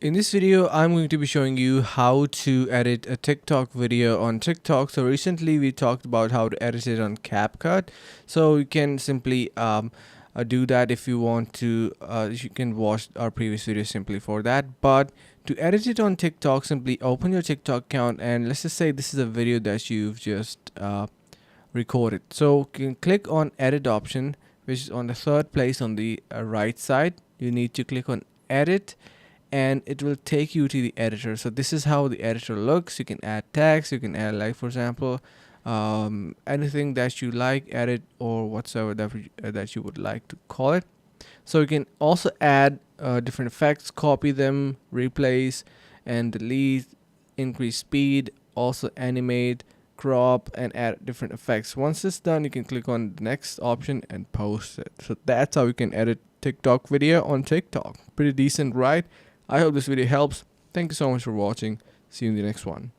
In this video, I'm going to be showing you how to edit a TikTok video on TikTok. So recently we talked about how to edit it on CapCut. So you can simply do that if you want to. You can watch our previous video simply for that. But to edit it on TikTok, simply open your TikTok account and let's just say this is a video that you've just recorded. So you can click on edit option, which is on the third place on the right side. You need to click on edit and it will take you to the editor. So this is how the editor looks. You can add text, you can add, like for example, anything that you like, edit or whatsoever that you would like to call it. So you can also add different effects, copy them, replace and delete, increase speed, also animate, crop and add different effects. Once it's done, you can click on the next option and post it. So that's how you can edit TikTok video on TikTok. Pretty decent, right? I hope this video helps. Thank you so much for watching. See you in the next one.